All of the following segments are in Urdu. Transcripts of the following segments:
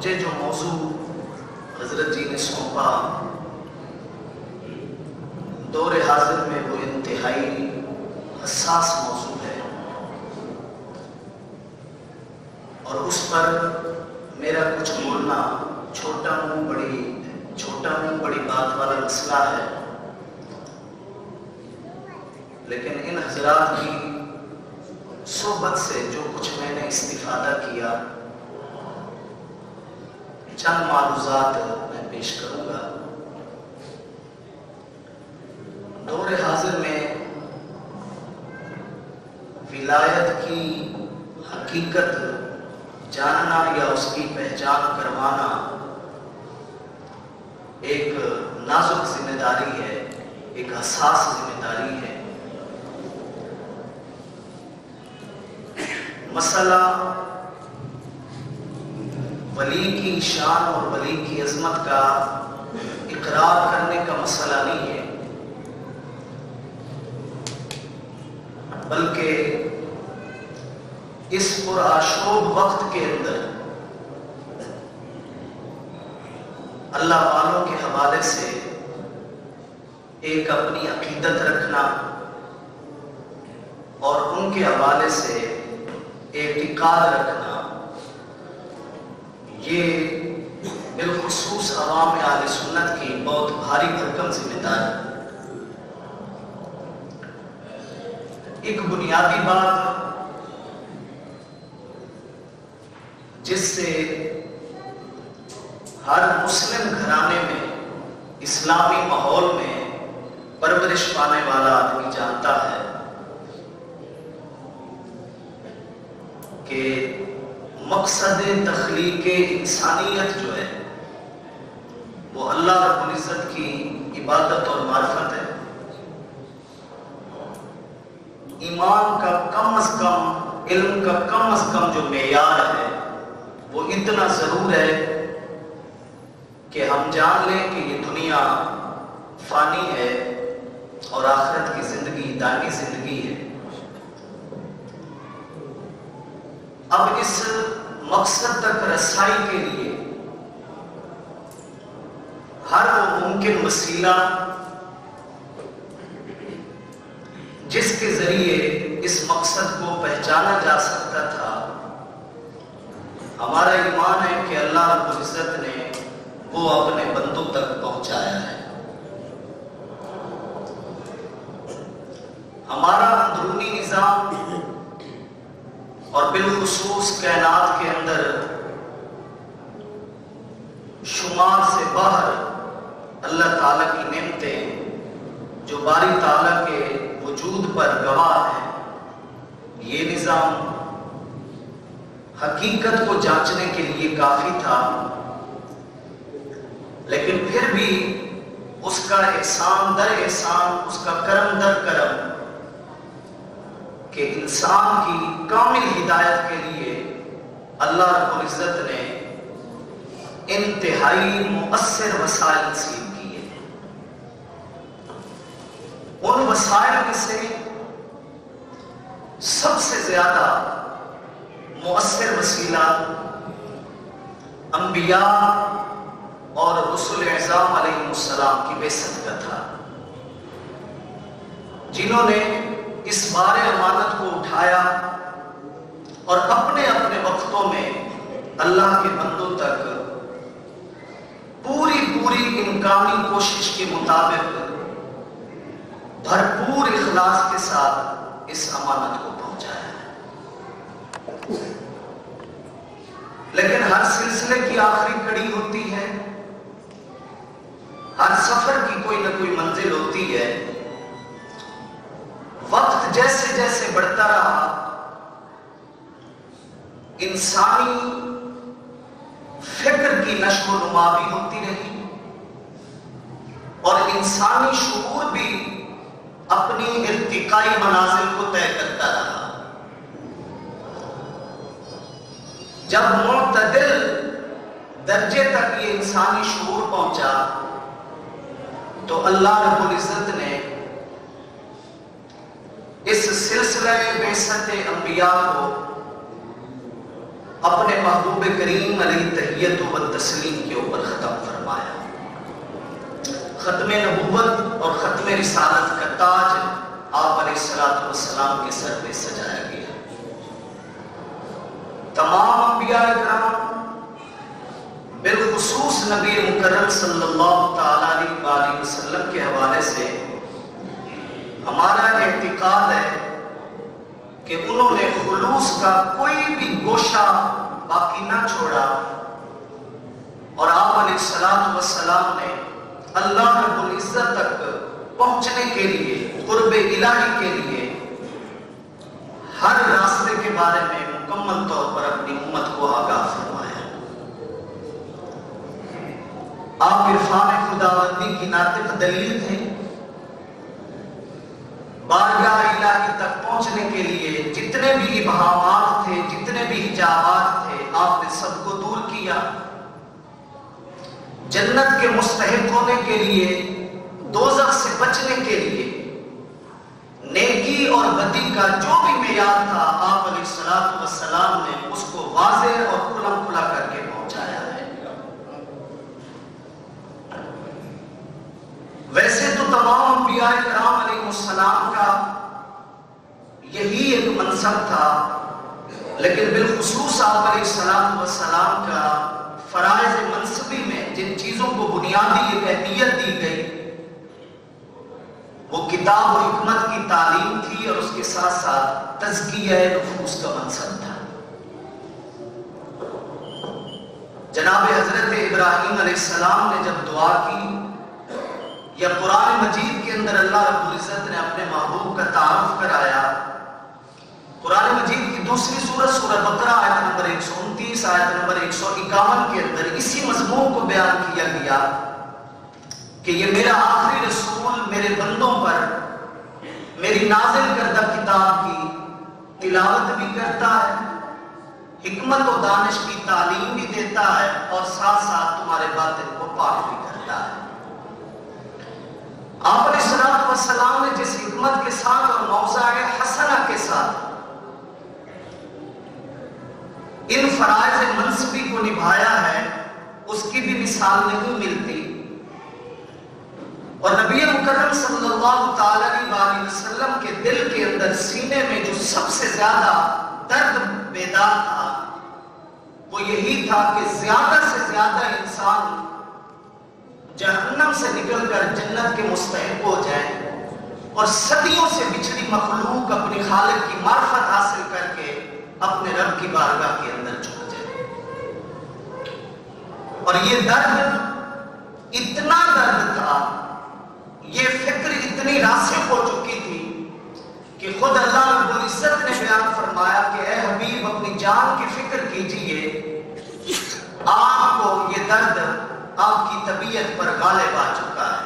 مجھے جو موضوع حضرت جی نے سونپا دور حاضر میں وہ انتہائی حساس موضوع ہے، اور اس پر میرا کچھ بولنا چھوٹا منہ بڑی بات والا مسئلہ ہے، لیکن ان حضرات کی صحبت سے جو کچھ میں نے استفادہ کیا چند معروضات میں پیش کروں گا۔ دور حاضر میں ولایت کی حقیقت جاننا یا اس کی پہچان کروانا ایک نازک ذمہ داری ہے، ایک حساس ذمہ داری ہے۔ مسئلہ ولی کی شان اور ولی کی عظمت کا اقرار کرنے کا مسئلہ نہیں ہے، بلکہ اس پرآشوب وقت کے اندر اللہ والوں کے حوالے سے ایک اپنی عقیدت رکھنا اور ان کے حوالے سے اعتقاد رکھنا، یہ بالخصوص عوام اہل سنت کی بہت بھاری بھرکم ذمہ داری۔ ایک بنیادی بات جس سے ہر مسلم گھرانے میں اسلامی ماحول میں پرورش پانے والا آدمی جانتا ہے کہ مقصد تخلیق انسانیت جو ہے وہ اللہ رب العزت کی عبادت اور معرفت ہے۔ ایمان کا کم از کم، علم کا کم از کم جو معیار ہے وہ اتنا ضرور ہے کہ ہم جان لیں کہ یہ دنیا فانی ہے اور آخرت کی زندگی دائمی زندگی ہے۔ اب اس مقصد تک رسائی کے لیے ہر وہ ممکن وسیلہ جس کے ذریعے اس مقصد کو پہچانا جا سکتا تھا، ہمارا ایمان ہے کہ اللہ رب العزت نے وہ اپنے بندوں تک پہنچایا ہے۔ ہمارا اندرونی نظام اور بالخصوص کائنات کے اندر شمار سے باہر اللہ تعالیٰ کی نعمتیں جو باری تعالیٰ کے وجود پر گواہ ہیں، یہ نظام حقیقت کو جانچنے کے لیے کافی تھا، لیکن پھر بھی اس کا احسان در احسان، اس کا کرم در کرم کہ انسان کی کامل ہدایت کے لیے اللہ رب العزت نے انتہائی مؤثر وسائل نصیب کیے۔ ان وسائل میں سے سب سے زیادہ مؤثر وسیلہ انبیاء اور رسول اعظام علیہ السلام کی بعثت کا تھا، جنہوں نے اس بار امانت کو اٹھایا اور اپنے اپنے وقتوں میں اللہ کے بندوں تک پوری امکانی کوشش کے مطابق بھرپور اخلاص کے ساتھ اس امانت کو پہنچایا۔ لیکن ہر سلسلے کی آخری کڑی ہوتی ہے، ہر سفر کی کوئی نہ کوئی منزل ہوتی ہے۔ وقت جیسے جیسے بڑھتا رہا، انسانی فکر کی نشو و نما بھی ہوتی رہی اور انسانی شعور بھی اپنی ارتقائی منازل کو طے کرتا رہا۔ جب معتدل درجے تک یہ انسانی شعور پہنچا تو اللہ رب العزت نے اس سلسلہ بعثت انبیاء کو اپنے محبوب کریم علیہ تحیت و تسلیم کے اوپر ختم فرمایا۔ ختم نبوت اور ختم رسالت کا تاج آپ علیہ السلام کے سر پہ سجایا گیا۔ تمام انبیاء کرام بالخصوص نبی مکرم صلی اللہ تعالی علیہ وسلم کے حوالے سے ہمارا اعتقاد ہے کہ انہوں نے خلوص کا کوئی بھی گوشہ باقی نہ چھوڑا، اور آپ علیہ السلام نے اللہ رب العزت تک پہنچنے کے لیے، قرب الہی کے لیے ہر راستے کے بارے میں مکمل طور پر اپنی امت کو آگاہ فرمایا۔ آپ عرفان خداوندی کی ناطق دلیل تھے۔ بارگاہ الہی تک پہنچنے کے لیے جتنے بھی ابہامات تھے، جتنے بھی حجابات تھے، آپ نے سب کو دور کیا۔ جنت کے مستحق ہونے کے لیے، دوزخ سے بچنے کے لیے، نیکی اور بدی کا جو بھی معیار تھا آپ علیہ السلام نے اس کو واضح اور کھلم کھلا کر کے پہنچایا ہے۔ ویسے تو تمام انبیاء کرام علیہ السلام کا یہی ایک منصب تھا، لیکن بالخصوص آپ علیہ السلام کا فرائض منصبی میں جن چیزوں کو بنیادی اہمیت دی گئی وہ کتاب و حکمت کی تعلیم تھی، اور اس کے ساتھ ساتھ تزکیہ نفوس کا منصب تھا۔ جناب حضرت ابراہیم علیہ السلام نے جب دعا کی، یا قرآن مجید کے اندر اللہ رب العزت نے اپنے محبوب کا تعارف کرایا، قرآن مجید کی دوسری سورت سورہ بقرہ آیت نمبر 129 آیت نمبر 151 کے اندر اسی مضمون کو بیان کیا گیا کہ یہ میرا آخری رسول میرے بندوں پر میری نازل کردہ کتاب کی تلاوت بھی کرتا ہے، حکمت و دانش کی تعلیم بھی دیتا ہے، اور ساتھ ساتھ تمہارے باطن کو پاک بھی کرتا ہے۔ آپ علیہ السلام نے جس حکمت کے ساتھ اور موضع حسنہ کے ساتھ ان فرائض منصبی کو نبھایا ہے، اس کی بھی مثال نہیں ملتی۔ اور نبی مکرم صلی اللہ تعالی علیہ وسلم کے دل کے اندر، سینے میں جو سب سے زیادہ درد بیدار تھا وہ یہی تھا کہ زیادہ سے زیادہ انسان جہنم سے نکل کر جنت کے مستحق ہو جائیں، اور صدیوں سے بچھڑی مخلوق اپنی خالق کی معرفت حاصل کر کے اپنے رب کی بارگاہ کے اندر جھک جائے۔ اور یہ درد اتنا درد تھا، یہ فکر اتنی راسخ ہو چکی تھی کہ خود اللہ رب العزت نے بیان فرمایا کہ اے حبیب اپنی جان کی فکر کیجئے، آپ کو یہ درد آپ کی طبیعت پر غالب آ چکا ہے۔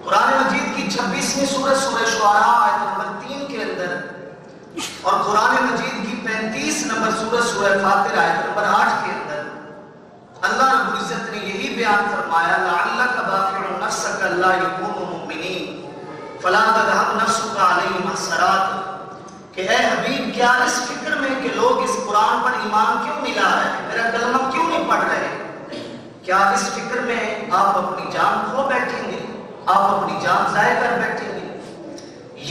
قرآن مجید کی 26ویں سورہ سورہ شعراء آیت نمبر 3 کے اندر، اور قرآن مجید کی 35 نمبر سورہ سورہ فاطر آیت نمبر 8 کے اندر اللہ رب العزت نے یہی بیان فرمایا لعلک باخع نفسک الا یکونوا مؤمنین فلا تذهب نفسک علیہم حسرات، کہ اے حبیب کیا اس فکر میں کہ لوگ اس قرآن پر ایمان کیوں نہیں لا رہے، میرا کلمہ کیوں نہیں پڑھ رہے، کیا اس فکر میں آپ اپنی جان کھو بیٹھیں گے، آپ اپنی جان ضائع کر بیٹھیں گے؟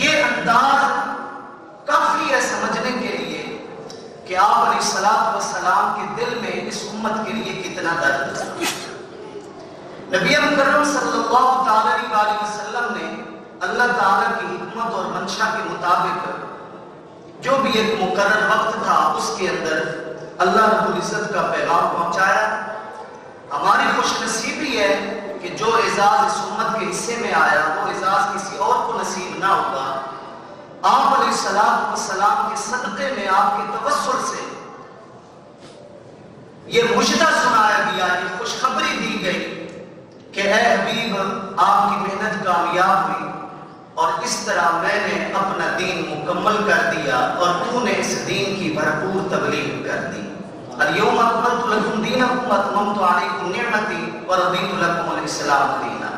یہ انداز کافی ہے سمجھنے کے لیے کہ آپ علیہ السلام کے دل میں اس امت کے لیے کتنا درد تھا۔ نبی مکرم صلی اللہ تعالی علیہ وسلم نے اللہ تعالیٰ کی حکمت اور منشا کے مطابق جو بھی ایک مقرر وقت تھا اس کے اندر اللہ رب العزت کا پیغام پہنچایا۔ ہماری خوش نصیبی ہے کہ جو اعزاز اس امت کے حصے میں آیا وہ اعزاز کسی اور کو نصیب نہ ہوگا۔ آپ علیہ السلام کے صدقے میں آپ کے توسل سے یہ مجدہ سنایا گیا، یہ خوشخبری دی گئی کہ اے حبیب آپ کی محنت کامیاب ہوئی، اور اس طرح میں نے اپنا دین مکمل کر دیا اور تو نے اس دین کی بھرپور تبلیغ کر دی۔ اليوم اکملت لکم دینکم واتممت علیکم نعمتی ورضیت لکم الاسلام دینا۔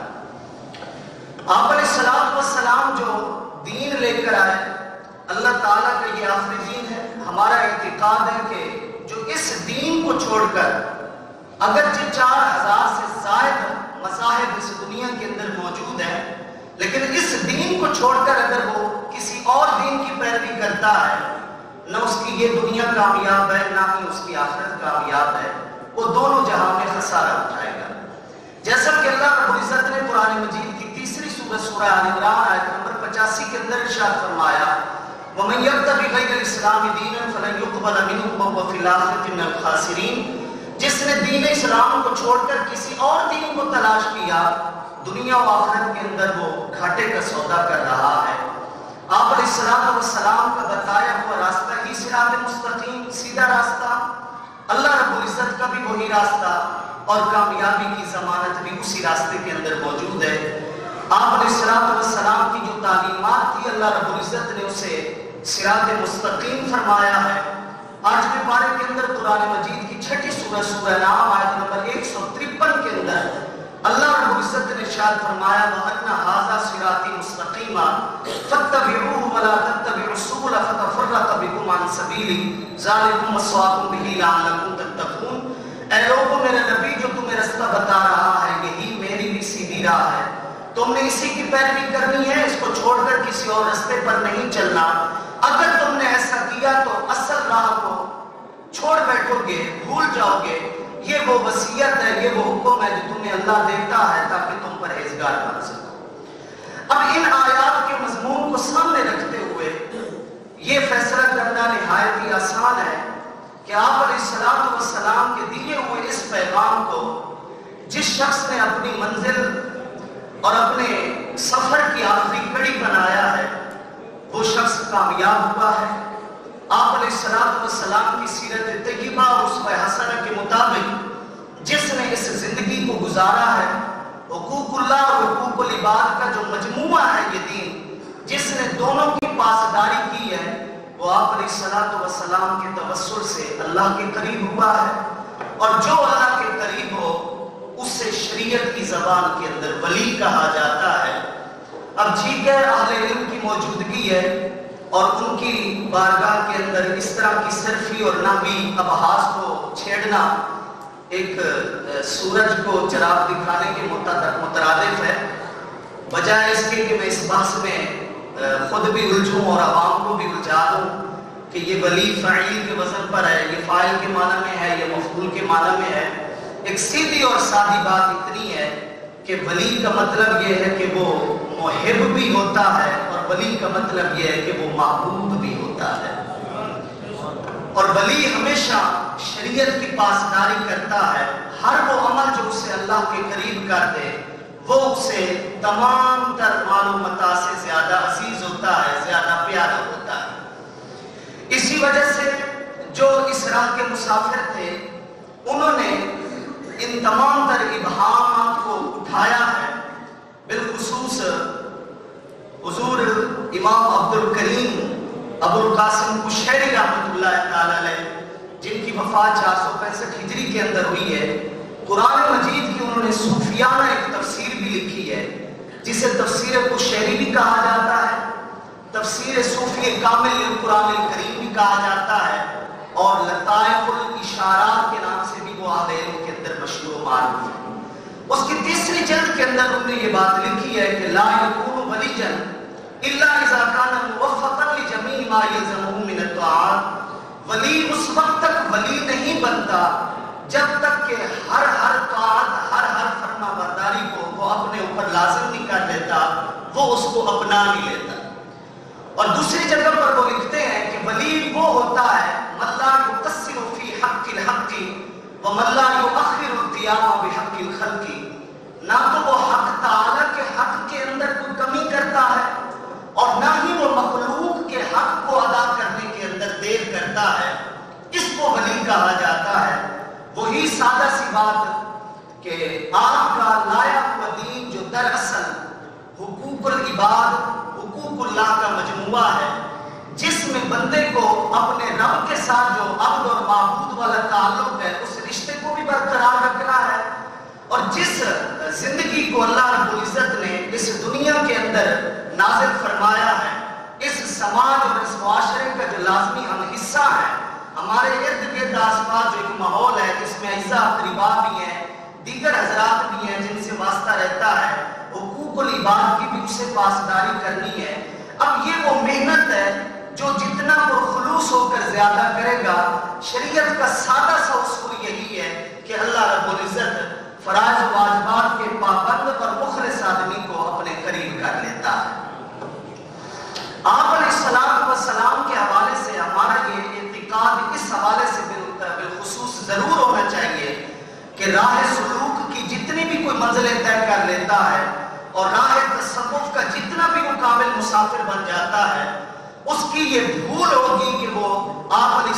آپ علیہ السلام جو دین لے کر آئے، اللہ تعالیٰ کا یہ آخری دین ہے۔ ہمارا اعتقاد ہے کہ جو اس دین کو چھوڑ کر اگرچہ 4000 سے زائد مذاہب اس دنیا کے اندر موجود ہیں، لیکن اس دین کو چھوڑ کر اگر وہ کسی اور دین کی پیروی کرتا ہے، نہ اس کی یہ دنیا کامیاب ہے نہ ہی اس کی آخرت کامیاب ہے، وہ دونوں جہاں میں خسارہ اٹھائے گا۔ جیسا کہ اللہ رب العزت نے قرآن مجید کی تیسری سورہ آل عمران آیت نمبر 85 کے اندر ارشاد فرمایا، وَمَن يَبْتَغِ غَيْرَ الْإِسْلَامِ دِينًا فَلَن يُقْبَلَ مِنْهُ وَهُوَ فِي الْآخِرَةِ مِنَ الْخَاسِرِينَ۔ جس نے دین اسلام کو چھوڑ کر کسی اور دین کو تلاش کیا، دنیا و آخرت کے اندر وہ گھاٹے کا سودا کر رہا ہے۔ آپ علیہ السلام کا بتایا ہوا راستہ ہی صراط مستقیم، سیدھا راستہ، اللہ رب العزت کا بھی وہی راستہ اور کامیابی کی ضمانت بھی اسی راستے کے اندر موجود ہے۔ آپ علیہ السلام کی جو تعلیمات تھی، اللہ رب العزت نے اسے صراط مستقیم فرمایا ہے۔ 8ویں پارے کے اندر قرآن مجید کی 6ٹھی سورہ نام آیت نمبر 153 کے اندر اللہ رب العزت نے ارشاد فرمایا، وَأَنَّ هَذَا صِرَاطِي مُسْتَقِيمًا فَاتَّبِعُوهُ وَلَا تَتَّبِعُوا السُّبُلَ فَتَفَرَّقَ بِكُمْ عَنْ سَبِيلِهِ ذَلِكُمْ وَصَّاكُمْ بِهِ لَعَلَّكُمْ تَتَّقُونَ۔ اے لوگوں، میرا نبی جو تمہیں رستہ بتا رہا ہے، یہی میری بھی سیدھی راہ ہے، تم نے اسی کی پیروی کرنی ہے، اس کو چھوڑ کر کسی اور رستے پر نہیں چلنا۔ اگر تم نے ایسا کیا تو اصل راہ کو چھوڑ بیٹھو گے، بھول جاؤ گے۔ یہ وہ وصیت ہے، یہ وہ حکم ہے جو تمہیں اللہ دیتا ہے تاکہ تم پرہیزگار بن سکو۔ اب ان آیات کے مضمون کو سامنے رکھتے ہوئے یہ فیصلہ کرنا نہایت ہی آسان ہے کہ آپ علیہ السلام کے دیے ہوئے اس پیغام کو جس شخص نے اپنی منزل اور اپنے سفر کی آخری کڑی بنایا ہے، وہ شخص کامیاب ہوا ہے۔ آپ علیہ السلام کی سیرت طیبہ اور اسوہ حسنہ کے مطابق جس نے اس زندگی کو گزارا ہے، حقوق اللہ اور حقوق العباد کا جو مجموعہ ہے یہ دین، جس نے دونوں کی پاسداری کی ہے، وہ آپ علیہ السلام کے توسل سے اللہ کے قریب ہوا ہے، اور جو اللہ کے قریب ہو اسے شریعت کی زبان کے اندر ولی کہا جاتا ہے۔ اب ٹھیک ہے، اہل علم کی موجودگی ہے اور ان کی بارگاہ کے اندر اس طرح کی صرفی اور نحوی ابحاث کو چھیڑنا ایک سورج کو چراغ دکھانے کے مترادف ہے، بجائے اس کے کہ میں اس بحث میں خود بھی الجھوں اور عوام کو بھی الجھا دوں کہ یہ ولی فعیل کے وزن پر ہے، یہ فاعل کے معنی میں ہے، یہ مفعول کے معنی میں ہے۔ ایک سیدھی اور سادھی بات اتنی ہے کہ ولی کا مطلب یہ ہے کہ وہ محب بھی ہوتا ہے، اور ولی کا مطلب یہ ہے کہ وہ محبوب بھی ہوتا ہے، اور ولی ہمیشہ شریعت کی پاسداری کرتا ہے۔ ہر وہ عمل جو اسے اللہ کے قریب کر دے وہ اسے تمام تر معلومات سے زیادہ عزیز ہوتا ہے، زیادہ پیارا ہوتا ہے۔ اسی وجہ سے جو اس راہ کے مسافر تھے انہوں نے ان تمام تر ابہامات کو اٹھایا ہے، بالخصوص حضور امام عبد الکریم ابو القاسم قشیری رحمۃ اللہ تعالی علیہ، جن کی وفات 465 ہجری کے اندر ہوئی ہے، قرآن مجید کی انہوں نے صوفیانہ ایک تفسیر بھی لکھی ہے جسے تفسیر قشیری بھی کہا جاتا ہے، تفسیر صوفی کامل للقرآن الکریم بھی کہا جاتا ہے، اور لطائف الاشارات کے نام سے بھی وہ اہل علم کے اندر مشہور و معروف ہے۔ اس کی تیسری جلد کے اندر انہوں نے یہ بات لکھی ہے کہ لا یکون ولیًا الا اذا کان موفقا لجمیع ما یلزمہ من الطاعات۔ ولی اس وقت تک ولی نہیں بنتا جب تک کہ ہر طاعت، ہر فرما برداری کو وہ اپنے اوپر لازم نہیں کر لیتا، وہ اس کو اپنا نہیں لیتا۔ اور دوسری جگہ پر وہ لکھتے ہیں کہ ولی وہ ہوتا ہے من لا یقصر فی حق الحق ومن لا یؤخر القیام بحق الخلق۔ نہ تو وہ حق تعالیٰ کے حق کے اندر کوئی کمی کرتا ہے اور نہ ہی وہ مخلوق کے حق کو ادا کرنے کے اندر دیر کرتا ہے، اس کو ولی کہا جاتا ہے۔ وہی سادہ سی بات کہ آپ کا لایا ہوا دین جو دراصل حقوق العباد، حقوق اللہ کا مجموعہ ہے، جس میں بندے کو اپنے رب کے ساتھ جو عبد اور معبود والا تعلق ہے اس رشتے کو بھی برقرار رکھنا ہے، اور جس زندگی کو اللہ رب العزت نے اس دنیا کے اندر نازل فرمایا ہے، اس سماج اور اس معاشرے کا جو لازمی ہم حصہ ہے، ہمارے ارد گرد آس پاس جو ایک ماحول ہے جس میں اعزا اقربا بھی ہیں، دیگر حضرات بھی ہیں جن سے واسطہ رہتا ہے، حقوق العباد کی بھی اسے پاسداری کرنی ہے۔ اب یہ وہ محنت ہے جو جتنا پرخلوص ہو کر زیادہ کرے گا، شریعت کا سادہ سا اصول یہی ہے کہ اللہ رب العزت فرائض و واجبات کے پابند اور مخلص آدمی کو اپنے قریب کر لیتا ہے۔ آپ علیہ السلام کے حوالے سے ہمارا یہ اعتقاد اس حوالے سے بالخصوص ضرور ہونا چاہیے کہ راہ سلوک کی جتنی بھی کوئی منزلیں طے کر لیتا ہے اور راہ تصوف کا جتنا بھی مقابل مسافر بن جاتا ہے، اس کی یہ بھول ہوگی کہ وہ آپ علیہ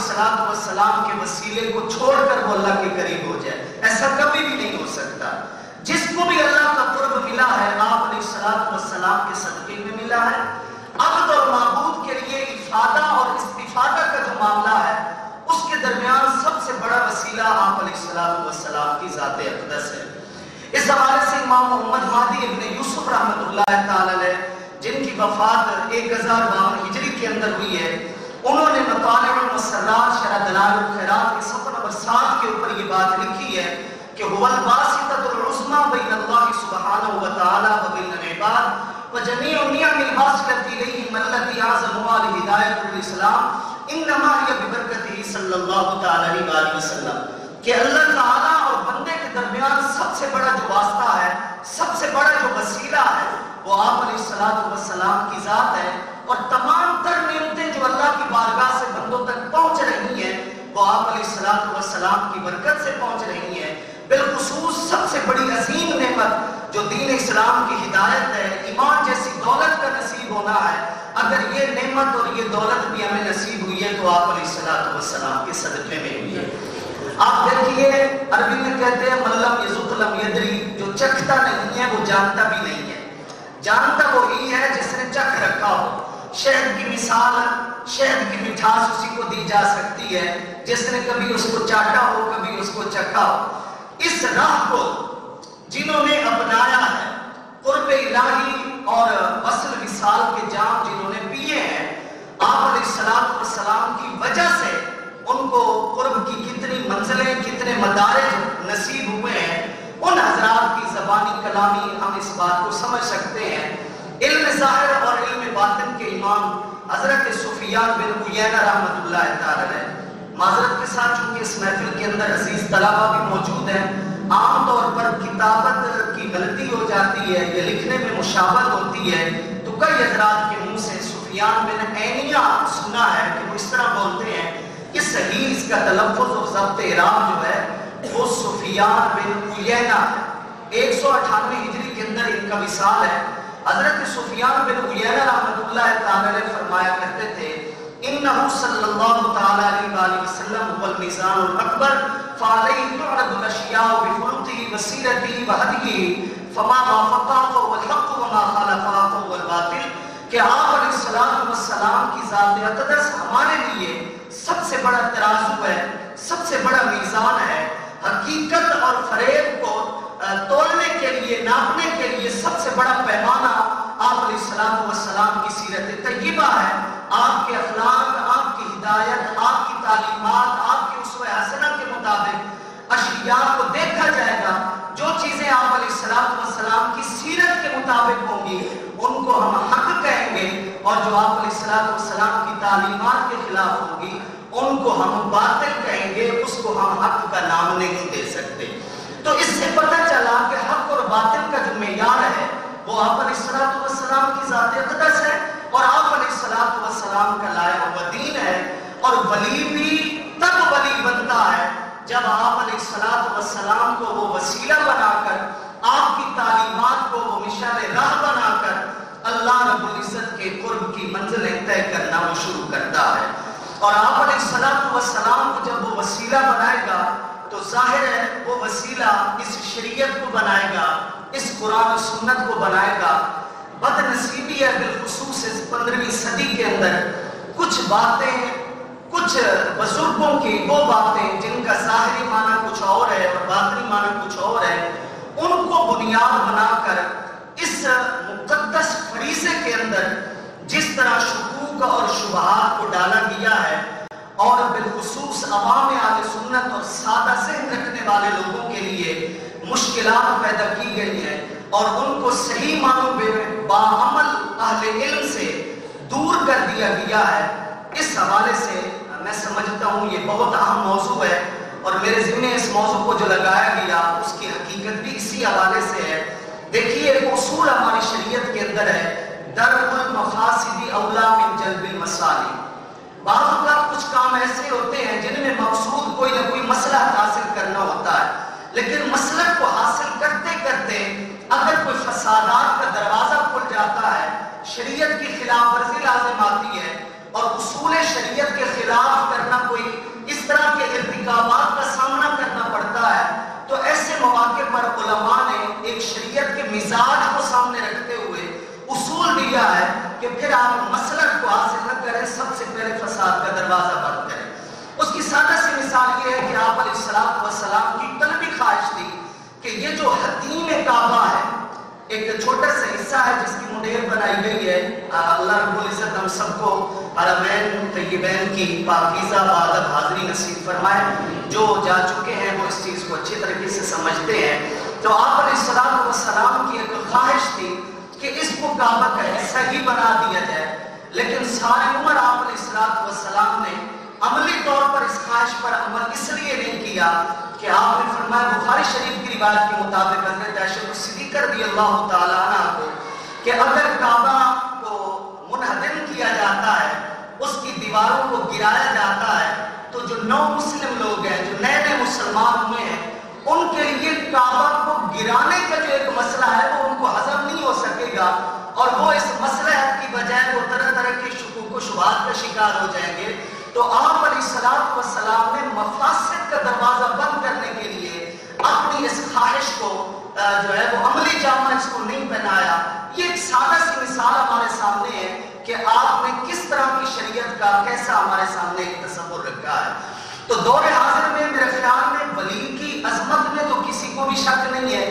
السلام کے وسیلے کو چھوڑ کر وہ اللہ کے قریب ہو جائے۔ ایسا کبھی بھی نہیں ہو سکتا۔ جس کو بھی اللہ کا قرب ملا ہے آپ علیہ السلام کے صدقے میں ملا ہے۔ عبد اور معبود کے لیے افادہ اور استفادہ کا جو معاملہ ہے، اس کے درمیان سب سے بڑا وسیلہ آپ علیہ السلام کی ذات اقدس ہے۔ اس حوالے سے امام محمد مہدی ابن یوسف رحمۃ اللہ تعالی علیہ، جن کی وفات 1052 ہجری کے اندر ہوئی ہے، انہوں نے مطالع المسرات شرح دلائل الخیرات کے صفحہ نمبر 7 کے اوپر یہ بات لکھی ہے کہ هو الواسطۃ العظمیٰ بین اللہ سبحانہ وتعالی وبین العباد وجميع النعم الحاصلة إليهم التي أعظمها لهداية الإسلام إنما هي ببركته صلی اللہ تعالی علیہ وسلم، کہ اللہ تعالیٰ اور بندے کے درمیان سب سے بڑا جو واسطہ ہے، سب سے بڑا جو وسیلہ ہے، وہ آپ علیہ السلام کی ذات ہے، اور تمام تر نعمتیں جو اللہ کی بارگاہ سے بندوں تک پہنچ رہی ہیں وہ آپ علیہ السلام کی برکت سے پہنچ رہی ہیں۔ بالخصوص سب سے بڑی عظیم نعمت جو دین اسلام کی ہدایت ہے، ایمان جیسی دولت کا نصیب ہونا ہے، اگر یہ نعمت اور یہ دولت بھی ہمیں نصیب ہوئی ہے تو آپ علیہ السلام کے صدقے میں ہوئی ہے۔ آپ دیکھیے عربی میں کہتے ہیں من لم یذق لم یدری، جو چکھتا نہیں ہے وہ جانتا بھی نہیں ہے۔ جانتا وہی ہے جس نے چکھ رکھا ہو۔ شہد کی مثال، شہد کی مٹھاس اسی کو دی جا سکتی ہے جس نے کبھی اس کو چاٹا ہو، کبھی اس کو چکھا ہو۔ اس راہ کو جنہوں نے اپنایا ہے، قرب الہی اور وصل وصال کے جام جنہوں نے پیے ہیں، آپ علیہ السلام کی وجہ سے ان کو قرب کی کتنی منزلیں، کتنے مدارج نصیب ہوئے ہیں، ان حضرات کی زبانی کلامی ہم اس بات کو سمجھ سکتے ہیں۔ علم ظاہر اور علم باطن کے امام حضرت سفیان بن عیینہ رحمۃ اللہ تعالی علیہ، معذرت کے ساتھ چونکہ اس محفل کے اندر عزیز طلبہ بھی موجود ہیں، عام طور پر کتابت کی غلطی ہو جاتی ہے یا لکھنے میں مشابہت ہوتی ہے، تو کئی حضرات کے منہ سے سفیان بن عینیہ سنا ہے کہ وہ اس طرح بولتے ہیں۔ اس صحیح اس کا تلفظ اور ضبط اعراب جو ہے وہ سفیان بن عیینہ ہے۔ 198 ہجری کے اندر ان کا وصال ہے۔ حضرت سفیان بن عیینہ رحمۃ اللہ تعالی علیہ فرمایا کرتے تھے انہو صلی اللہ تعالی علیہ وسلم هو المیزان الاکبر فعلیہ تعرض الاشیاء بخلقہ وسیرتہ وہدیہ فما وافقہ فهو الحق وما خالفہ فهو الباطل، کہ آپ علیہ السلام کی ذات اقدس ہمارے لیے سب سے بڑا ترازو ہے، سب سے بڑا میزان ہے۔ حقیقت اور فریب کو تولنے کے لیے، ناپنے کے لیے سب سے بڑا پیمانہ آپ علیہ السلام کی سیرت طیبہ ہے۔ آپ کے اخلاق، آپ کی ہدایت، آپ کی تعلیمات، آپ کی اسوہ حسنہ کے مطابق اشیاء کو دیکھا جائے گا۔ جو چیزیں آپ علیہ السلام کی سیرت کے مطابق ہوں گی ان کو ہم حق کہیں گے، اور جو آپ علیہ السلام کی تعلیمات کے خلاف ہوں گی ان کو ہم باطل کہیں گے، اس کو ہم حق کا نام نہیں دے سکتے۔ تو اس سے پتہ چلا کہ حق اور باطل کا جو معیار ہے وہ آپ علیہ السلام کی ذات اقدس ہے، اور آپ علیہ السلام کا لایا ہوا دین ہے۔ اور ولی بھی تب ولی بنتا ہے جب آپ علیہ السلام کو وہ وسیلہ بنا کر، آپ کی تعلیمات کو وہ مشعل راہ بنا کر اللہ رب العزت کے قرب کی منزلیں طے کرنا وہ شروع کرتا ہے۔ اور آپ علیہ السلام کو جب وہ وسیلہ بنائے گا تو ظاہر ہے وہ وسیلہ اس شریعت کو بنائے گا، اس قرآن و سنت کو بنائے گا۔ بد نصیبی ہے بالخصوص اس 15ویں صدی کے اندر کچھ باتیں، کچھ بزرگوں کی وہ باتیں جن کا ظاہری معنی کچھ اور ہے اور باطنی معنی کچھ اور ہے، ان کو بنیاد بنا کر اس مقدس فریضے کے اندر جس طرح شکوک اور شبہات کو ڈالا گیا ہے، اور بالخصوص سادہ ذہن رکھنے والے لوگوں کے لیے مشکلات پیدا کی گئی ہیں اور ان کو صحیح معنوں میں باعمل اہل علم سے دور کر دیا گیا ہے۔ اس حوالے سے میں سمجھتا ہوں یہ بہت اہم موضوع ہے اور میرے ذہن میں اس موضوع کو جو لگایا گیا اس کی حقیقت بھی اسی حوالے سے ہے۔ دیکھیے ایک اصول ہماری شریعت کے اندر ہے، درء المفاسد اولیٰ من جلب المصالح۔ بعض اوقات کچھ کام ایسے ہوتے ہیں جن میں مقصود کوئی نہ کوئی مصلحت حاصل کرنا ہوتا ہے، لیکن مصلحت کو حاصل کرتے کرتے اگر کوئی فسادات کا دروازہ کھل جاتا ہے، شریعت کی خلاف ورزی لازم آتی ہے اور اصول شریعت کے خلاف کرنا کوئی اس طرح کے ارتکابات کا سامنا کرنا پڑتا ہے، تو ایسے مواقع پر علماء نے ایک شریعت کے مزاج کو سامنے رکھتے ہوئے اصول دیا ہے کہ پھر آپ مصلحت کو حاصل نہ کریں، سب سے پہلے فساد کا دروازہ بند کریں۔ اس کی سادہ سی مثال یہ ہے کہ آپ علیہ السلام کی قلبی خواہش تھی کہ یہ جو حتیم کعبہ ہے، ایک چھوٹا سا حصہ ہے جس کی مڈیر بنائی گئی ہے، اللہ رب العزت ہم سب کو حرمین طیبین کی پاکیزہ بادت حاضری نصیب فرمائے۔ جو جا چکے ہیں وہ اس چیز کو اچھی طریقے سے سمجھتے ہیں۔ تو آپ علیہ السلام کی ایک خواہش تھی کہ اس کو کعبہ کا حصہ ہی بنا دیا جائے، لیکن ساری عمر آپ علیہ السلام نے عملی طور پر اس خواہش پر عمل اس لیے نہیں کیا کہ آپ نے فرمایا بخاری شریف کی روایت کے مطابق حضرت عائشہ صدیقہ رضی اللہ تعالیٰ عنہ کو کہ اگر کعبہ کو منہدم کیا جاتا ہے، اس کی دیواروں کو گرایا جاتا ہے، تو جو نو مسلم لوگ ہیں، جو نئے نئے مسلمان ہوئے ہیں، ان کے لیے کعبہ کو گرانے کا جو ایک مسئلہ ہے وہ ان کو ہضم نہیں ہو سکے گا اور وہ اس مسئلہ کی بجائے وہ طرح طرح کے شکوک و شبہات کا شکار ہو جائیں گے۔ تو آپ علیہ السلام نے مفاسد کا دروازہ بند کرنے کے لیے اپنی اس خواہش کو جو ہے وہ عملی جامہ اس کو نہیں پہنایا۔ یہ ایک سادہ سی مثال ہمارے سامنے ہے کہ آپ نے کس طرح کی شریعت کا کیسا ہمارے سامنے ایک تصور رکھا ہے۔ تو دور حاضر میں میرے خیال میں ولی کی عظمت میں تو کسی کو بھی شک نہیں ہے۔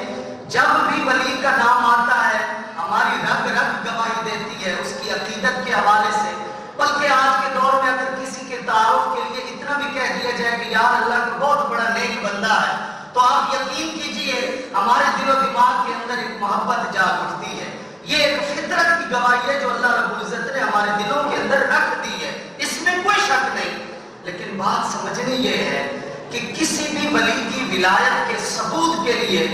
جب بھی ولی کا نام آتا ہے ہماری رگ رگ گواہی دیتی ہے اس کی عقیدت کے حوالے سے، بلکہ آج کے دور میں اگر کسی کے تعارف کے لیے اتنا بھی کہہ دیا جائے کہ یار اللہ کا بہت بڑا نیک بندہ ہے، تو آپ یقین کیجئے ہمارے دل و دماغ کے اندر ایک محبت جاگ اٹھتی ہے۔ یہ ایک فطرت کی گواہی ہے جو اللہ رب العزت نے ہمارے دلوں کے اندر رکھ دی ہے، اس میں کوئی شک نہیں۔ لیکن بات سمجھنی یہ ہے کہ کسی بھی ولی کی ولایت کے ثبوت کے لیے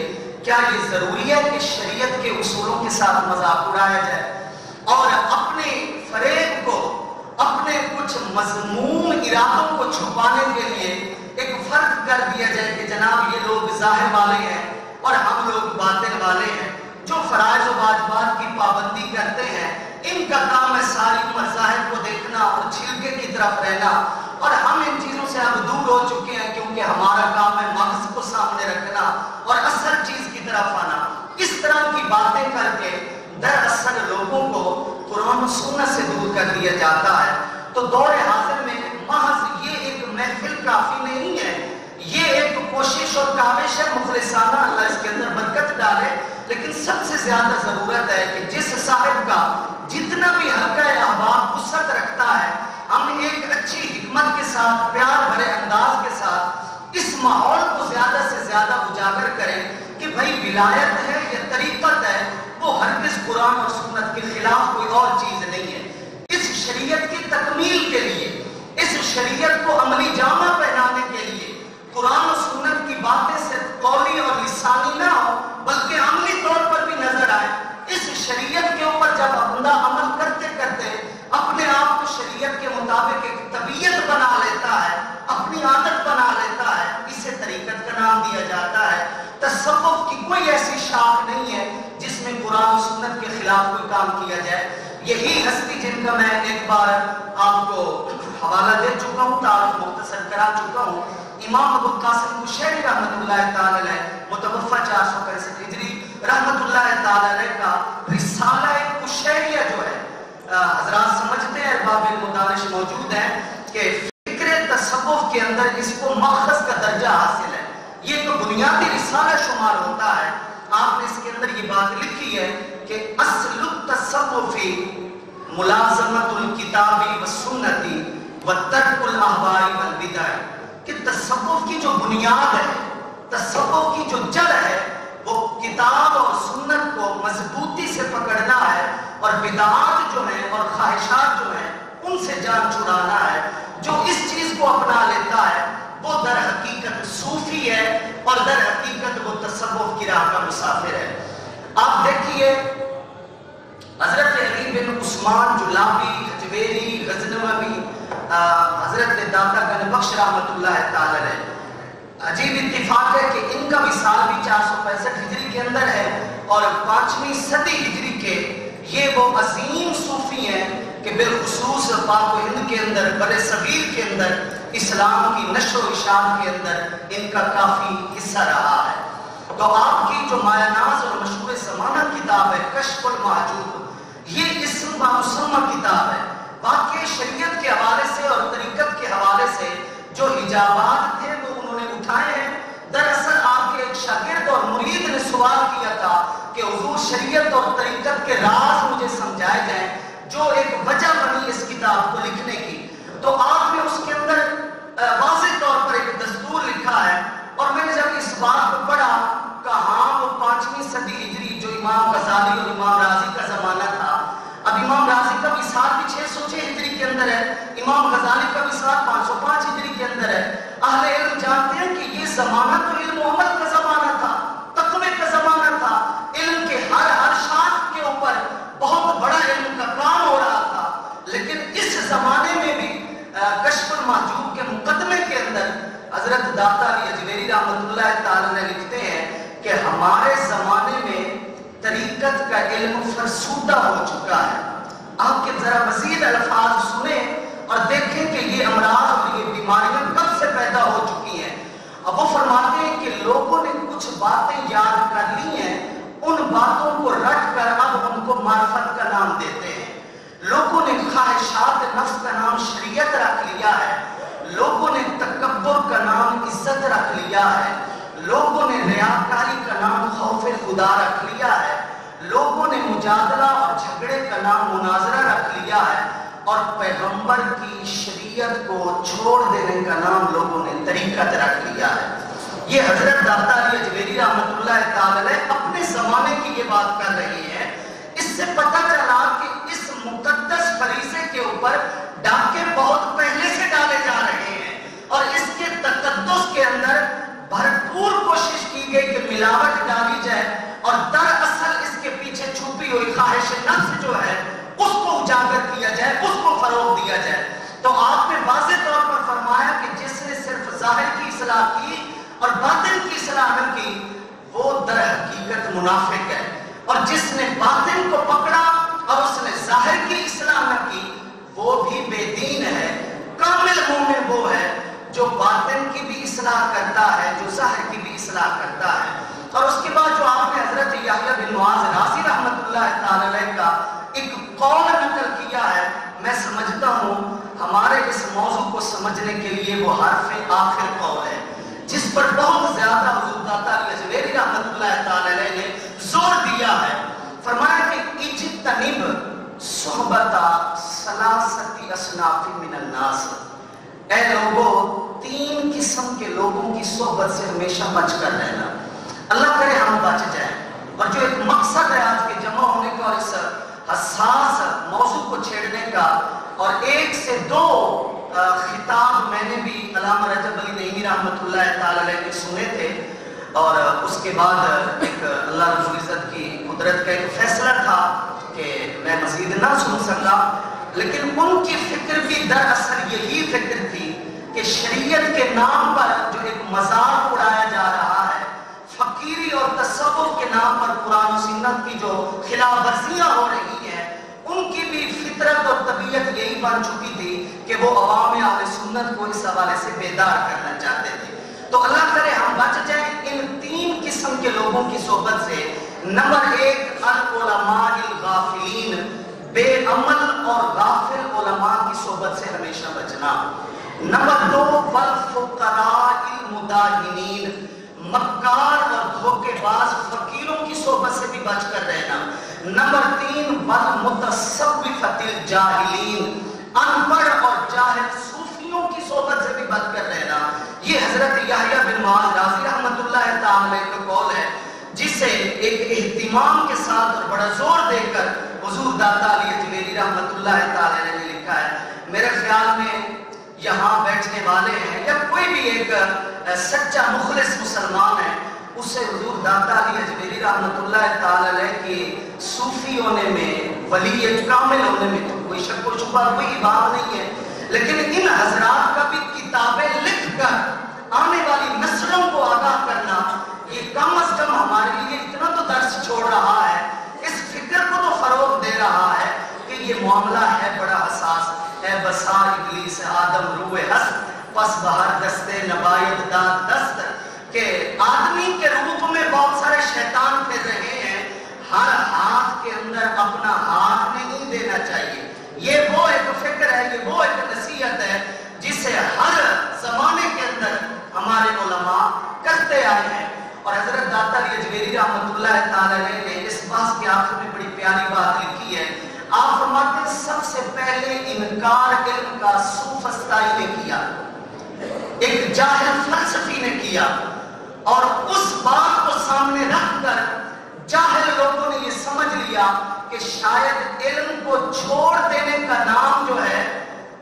کیا یہ ضروری ہے کہ شریعت کے اصولوں کے ساتھ مذاق اڑایا جائے اور اپنے فریب کو، اپنے کچھ مذموم ارادوں کو چھپانے کے لیے ایک فرق کر دیا جائے کہ جناب یہ لوگ ظاہر والے ہیں اور ہم لوگ باطن والے ہیں، جو فرائض و واجبات کی پابندی کرتے ہیں ان کا کام ہے ساری عمر ظاہر کو دیکھنا اور چھلکے کی طرف رہنا، اور ہم ان چیزوں سے اب دور ہو چکے ہیں کیونکہ ہمارا کام ہے مغز کو سامنے رکھنا اور اصل چیز کی طرف آنا۔ اس طرح کی باتیں کر کے دراصل لوگوں کو قرآن و سنت سے دور کر دیا جاتا ہے۔ تو دور حاضر میں محض یہ ایک محفل کافی نہیں ہے، یہ ایک کوشش اور کاوش ہے مخلصانہ، اللہ اس کے اندر برکت ڈالے، لیکن سب سے زیادہ ضرورت ہے کہ جس صاحب کا جتنا بھی حلقہ احباب وسعت رکھتا ہے، ہم ایک اچھی حکمت کے ساتھ، پیار بھرے انداز کے ساتھ اس ماحول کو زیادہ سے زیادہ اجاگر کریں کہ بھائی ولایت ہے یا طریقت ہے وہ ہرگز قرآن اور سنت کے خلاف کوئی اور چیز نہیں ہے۔ اس شریعت کی تکمیل کے لیے، اس شریعت کو عملی جامہ پہنانے کے لیے قرآن و سنت کی باتیں صرف قولی اور لسانی نہ ہو بلکہ عملی طور پر بھی نظر آئے۔ اس شریعت کے اوپر جب بندہ عمل کرتے کرتے اپنے آپ کو شریعت کے مطابق ایک طبیعت بنا لیتا ہے، اپنی عادت بنا لیتا ہے، اسے طریقت کا نام دیا جاتا ہے۔ تصوف کی کوئی ایسی شاخ نہیں ہے جس میں قرآن و سنت کے خلاف کوئی کام کیا جائے۔ یہی ہستی جن کا میں ایک بار آپ کو حوالہ دے چکا ہوں، تعارف مختصر کرا چکا ہوں، امام ابو القاسم قشیری رحمۃ اللہ تعالی علیہ، متوفی 465 ہجری رحمۃ اللہ تعالی علیہ کا رسالہ قشیریہ جو ہے، حضرات سمجھتے ہیں، ارباب المدارس موجود ہیں کہ فکر تصوف کے اندر اس کو ماخذ کا درجہ حاصل ہے، یہ ایک بنیادی رسالہ شمار ہوتا ہے۔ آپ نے اس کے اندر یہ بات لکھی ہے کہ اصل التصوف ملازمت الکتاب والسنت وترک الاہواء والبدع۔ کہ تصوف کی جو بنیاد ہے، تصوف کی جو جڑ ہے، وہ کتاب اور سنت کو مضبوطی سے پکڑنا ہے اور بدعات جو ہیں اور خواہشات جو ہیں ان سے جان چھڑانا ہے۔ جو اس چیز کو اپنا لیتا ہے وہ در حقیقت صوفی ہے اور در حقیقت وہ تصوف کی راہ کا مسافر ہے۔ آپ دیکھیے حضرت علی بن عثمان جلابی، حجویری، غزنوی، حضرت داتا گنج بخش رحمت اللہ تعالی علیہ، عجیب اتفاق ہے کہ ان کا وصال بھی 465 ہجری کے اندر ہے اور 5ویں صدی ہجری کے یہ وہ عظیم صوفی ہیں کہ بالخصوص پاک و ہند کے اندر، بر صغیر کے اندر، اسلام کی نشر و اشاعت کے اندر ان کا کافی حصہ رہا ہے۔ تو آپ کی جو مایہ ناز اور مشہور زمانہ کتاب ہے کشف المحجوب، یہ اسم بمسمى کتاب ہے۔ واقعی شریعت کے حوالے سے اور طریقت کے حوالے سے جو حجابات تھے وہ انہوں نے اٹھائے ہیں۔ دراصل آپ کے ایک شاگرد اور مرید نے سوال کیا تھا کہ حضور شریعت اور طریقت کے راز مجھے سمجھائے جائیں، جو ایک وجہ بنی اس کتاب کو لکھنے کی۔ تو آپ نے اس کے اندر واضح طور پر ایک دستور لکھا ہے، اور میں نے جب اس بات کو پڑھا کہ ہاں وہ 5ویں صدی ہجری جو امام غزالی اور امام رازی کا زمانہ تھا۔ اب امام رازی کا وصال بھی 606 ہجری کے اندر ہے، امام غزالی کا وصال 505 ہجری کے اندر ہے۔ اہل علم جانتے ہیں کہ یہ زمانہ تو علم و عمل کا زمانہ تھا، تقوی کا زمانہ تھا، علم کے ہر شاخ کے اوپر بہت بڑا علم کا کام ہو رہا تھا۔ لیکن اس زمانے میں بھی کشف المحجوب کے مقدمے کے اندر حضرت داتا علی حجویری رحمۃ اللہ تعالی نے لکھتے ہیں کہ ہمارے زمانے میں طریقت کا علم فرسودہ ہو چکا ہے۔ آپ کے ذرا مزید الفاظ سنیں اور دیکھیں کہ یہ امراض اور یہ بیماریاں کب سے پیدا ہو چکی ہیں۔ اب وہ فرماتے ہیں کہ لوگوں نے کچھ باتیں یاد کر لی ہیں، ان باتوں کو رٹ کر اب ان کو معرفت کا نام دیتے ہیں۔ لوگوں نے خواہشات نفس کا نام شریعت رکھ لیا ہے، لوگوں نے تکبر کا نام عزت رکھ لیا ہے، لوگوں نے ریاکاری کا نام خوف خدا رکھ لیا ہے، لوگوں نے مجادلہ اور جھگڑے کا نام مناظرہ رکھ لیا ہے، اور پیغمبر کی شریعت کو چھوڑ دینے کا نام لوگوں نے طریقت رکھ لیا ہے۔ یہ حضرت داتا علی حجویری رحمۃ اللہ تعالی علیہ اپنے زمانے کی یہ بات کر رہی ہے۔ اس سے پتہ چلا کہ اس مقدس فریضے کے اوپر ڈاکے بہت پہلے سے ڈالے جا رہے ہیں، اور اس کے تقدس کے اندر بھرپور کوشش کی گئی کہ ملاوٹ ڈالی جائے، اور دراصل اس کے پیچھے چھپی ہوئی خواہش نفس جو ہے اس کو اجاگر کیا جائے، اس کو فروغ دیا جائے۔ تو آپ نے واضح طور پر فرمایا کہ جس نے صرف ظاہر کی اصلاح کی اور باطن کی اصلاح نہ کی وہ در حقیقت منافق ہے، اور جس نے باطن کو پکڑا اور اس نے ظاہر کی اصلاح نہ کی وہ بھی بے دین ہے۔ کامل مومن وہ ہے جو باطن کی بھی اصلاح کرتا ہے، جو ظاہر کی بھی اصلاح کرتا ہے۔ اور اس کے بعد جو آپ نے حضرت یحییٰ بن معاذ رازی رحمۃ اللہ تعالی علیہ کا ایک قول نقل کیا ہے، میں سمجھتا ہوں ہمارے اس موضوع کو سمجھنے کے لیے وہ حرف آخر قول ہے، جس پر بہت زیادہ حضور داتا علی حجویری رحمۃ اللہ تعالی علیہ نے زور دیا ہے۔ فرمایا کہ اجتنب صحبت ثلاثۃ اصناف من الناس، اے لوگوں 3 قسم کے لوگوں کی صحبت سے ہمیشہ بچ کر رہنا۔ اللہ کرے ہم بچ جائیں۔ اور جو ایک مقصد ہے آج کے جمع ہونے کا اور اس حساس موضوع کو چھیڑنے کا، اور 1 سے 2 خطاب میں نے بھی علامہ رجب علی نعیمی رحمۃ اللہ تعالی علیہ کے سنے تھے، اور اس کے بعد ایک اللہ رب العزت کی قدرت کا ایک فیصلہ تھا کہ میں مزید نہ سن سکا، لیکن ان کی فکر بھی دراصل یہی فکر تھی کہ شریعت کے نام پر جو ایک مذاق اڑایا جا رہا ہے، فقیری اور تصوف کے نام پر قرآن و سنت کی جو خلاف ورزیاں ہو رہی ہیں، ان کی بھی فطرت اور طبیعت یہی بن چکی تھی کہ وہ عوام اہل سنت کو اس حوالے سے بیدار کرنا چاہتے تھے۔ تو اللہ کرے ہم بچ جائیں ان 3 قسم کے لوگوں کی صحبت سے۔ نمبر 1 العلماء الغافلین، بے عمل اور غافل علماء کی صحبت سے ہمیشہ بچنا۔ نمبر 2 والفقراء المداہنین، مکار اور دھوکے باز فقیروں کی صحبت سے بھی بچ کر رہنا۔ نمبر 3 والمتصوفۃ الجاہلین، ان پڑھ اور جاہل صوفیوں کی صحبت سے بھی بچ کر رہنا۔ حضرت یحییٰ بن معاذ رازی رحمۃ اللہ تعالی علیہ کا قول ہے، جسے ایک اہتمام کے ساتھ اور بڑا زور دے کر حضور داتا علی اجمیری رحمۃ اللہ تعالی علیہ نے لکھا ہے۔ میرے خیال میں یہاں بیٹھنے والے ہیں یا کوئی بھی ایک سچا مخلص مسلمان ہے، اسے حضور داتا علی اجمیری رحمۃ اللہ تعالی علیہ کی صوفی ہونے میں، ولی کامل ہونے میں تو کوئی شک و شبہ کوئی بات نہیں ہے، لیکن ان حضرات کا بھی کتابیں لکھ کر آنے والی نسلوں کو آگاہ کرنا، یہ کم از کم ہمارے لیے اتنا تو درس چھوڑ رہا ہے، اس فکر کو تو فروغ دے رہا ہے کہ یہ معاملہ ہے بڑا حساس ہے۔ بسا ابلیس آدم روئے ہست، پس بہر دستے نبایت داد دست، کہ آدمی کے روپ میں بہت سارے شیطان پھر رہے ہیں، ہر ہاتھ کے اندر اپنا ہاتھ نہیں دینا چاہیے۔ یہ وہ ایک فکر ہے، یہ وہ ایک نصیحت ہے جسے ہر زمانے کے اندر ہمارے علماء کرتے آئے ہیں۔ اور حضرت داتا علی اجمیری رحمۃ اللہ تعالی علیہ نے اس بات کے آخر میں بڑی پیاری بات لکھی ہے۔ آپ فرماتے ہیں سب سے پہلے انکار علم کا سوفسطائی نے کیا، ایک جاہل فلسفی نے کیا، اور اس بات کو سامنے رکھ کر جاہل لوگوں نے یہ سمجھ لیا کہ شاید علم کو چھوڑ دینے کا نام جو ہے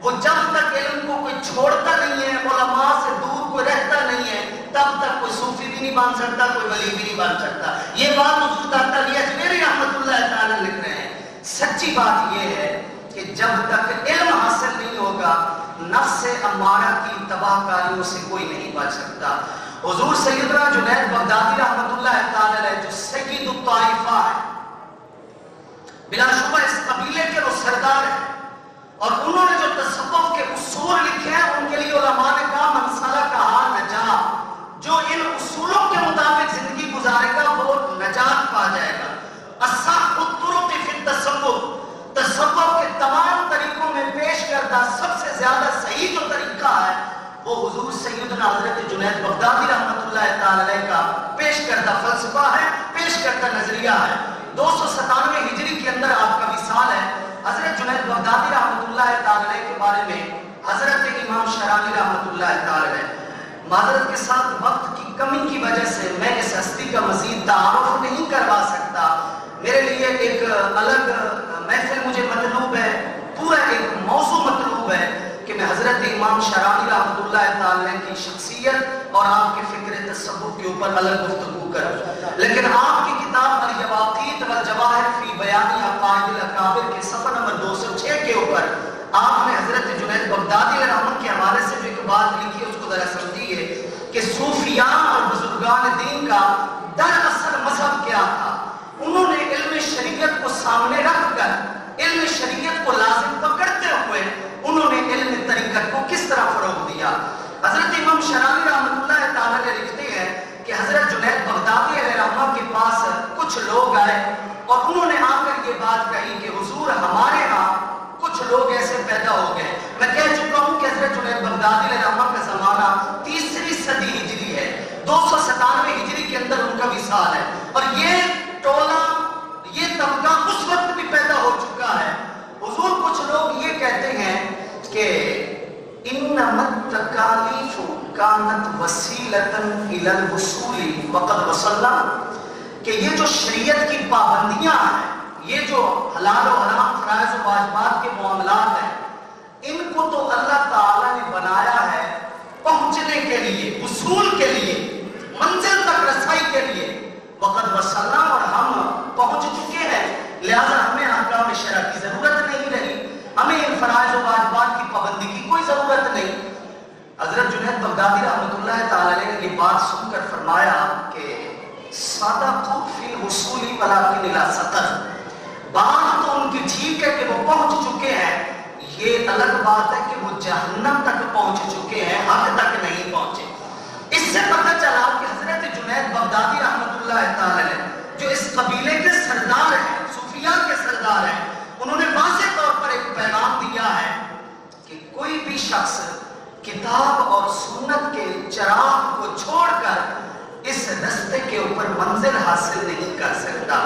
وہ جب تک علم کو کوئی چھوڑتا نہیں ہے، علماء سے دور کوئی رہتا نہیں ہے، تب تک کوئی صوفی بھی نہیں بن سکتا، کوئی ولی بھی نہیں بن سکتا۔ یہ بات حضور داتا علی اجمیری رحمۃ اللہ تعالی لکھ رہے ہیں۔ سچی بات یہ ہے کہ جب تک علم حاصل نہیں ہوگا، نفس امارہ کی تباہ کاریوں سے کوئی نہیں بچ سکتا۔ حضور سیدنا جنید بغدادی رحمۃ اللہ تعالی علیہ جو سید الطائفہ ہے، بلا شبہ اس قبیلے کے وہ سردار ہیں، اور انہوں نے جو تصوف کے اصول لکھے ہیں ان کے لیے علماء نے کہا منسلہ کہا نجات، جو ان اصولوں کے مطابق زندگی گزارے گا وہ نجات پا جائے گا۔ اصح الطرق فی التصوف، تصوف کے تمام طریقوں میں پیش کردہ سب سے زیادہ صحیح جو طریقہ ہے وہ حضور سیدنا حضرت جنید بغدادی رحمۃ اللہ تعالی علیہ کا پیش کردہ فلسفہ ہے، پیش کردہ نظریہ ہے۔ 297 ہجری کے اندر آپ کا وصال ہے۔ حضرت جنید بغدادی رحمۃ اللہ تعالی علیہ کے بارے میں حضرت امام شرانی رحمۃ اللہ تعالی علیہ، معذرت کے ساتھ وقت کی کمی کی وجہ سے میں اس ہستی کا مزید تعارف نہیں کروا سکتا، میرے لیے ایک الگ محفل مجھے مطلوب ہے، پورا ایک موضوع مطلوب ہے کہ میں حضرت امام شرانی رحمۃ اللہ تعالی علیہ کی شخصیت اور آپ کے فکر تصوف کے اوپر الگ گفتگو کروں، لیکن آپ کی کتاب الیواقیت والجواہر فی بیان عقائد الاکابر کے صفحہ نمبر 206 کے اوپر آپ نے حضرت جنید بغدادی رحمۃ کے حوالے سے جو ایک بات لکھی ہے اس کو ذرا سمجھیے کہ صوفیان اور بزرگان دین کا دراصل مذہب کیا تھا۔ انہوں نے علم شریعت کو سامنے رکھ کر علم شریعت کو لازم پکڑتے ہوئے انہوں نے علم طریقت کو کس طرح فروغ دیا۔ حضرت امام شرانی رحمۃ اللہ تعالی علیہ لکھتے ہیں کہ حضرت جنید بغدادی علیہ رحمہ کے پاس کچھ لوگ آئے اور انہوں نے آ کر یہ بات کہی کہ حضور ہمارے ہاں کچھ لوگ ایسے پیدا ہو گئے، میں کہہ چکا ہوں کہ حضرت جنید بغدادی علیہ رحمہ کا زمانہ 3ری صدی ہجری ہے، 297 ہجری کے اندر ان کا وصال ہے، اور یہ ٹولہ یہ طبقہ اس وقت بھی پیدا ہو چکا ہے۔ حضور کچھ لوگ یہ کہتے ہیں کہ انما التکالیف کانت وسیلۃ الی الوصول وقد وصلنا، کہ یہ جو شریعت کی پابندیاں ہیں، یہ جو حلال و حرام فرائض و واجبات کے معاملات ہیں، ان کو تو اللہ تعالیٰ نے بنایا ہے پہنچنے کے لیے، وصول کے لیے، منزل تک رسائی کے لیے۔ وقد وصلنا، اور ہم پہنچ چکے ہیں، لہذا ہمیں احکام شرع کی ضرورت نہیں رہی، ہمیں ان فرائض و واجبات کی پابندی کی کوئی ضرورت نہیں۔ حضرت جنید بغدادی رحمۃ اللہ تعالی علیہ نے یہ بات سن کر فرمایا کہ صدقوا فی الوصول ولکن لا سطر، بات تو ان کی ٹھیک ہے کہ وہ پہنچ چکے ہیں، یہ الگ بات ہے کہ وہ جہنم تک پہنچ چکے ہیں، حق تک نہیں پہنچے۔ اس سے پتہ چلا کہ حضرت جنید بغدادی رحمۃ اللہ تعالی علیہ جو اس قبیلے کے سردار ہیں، صوفیاء کے سردار ہیں، انہوں نے واضح طور پر ایک پیغام دیا ہے کہ کوئی بھی شخص کتاب اور سنت کے چراغ کو چھوڑ کر اس رستے کے اوپر منزل حاصل نہیں کر سکتا۔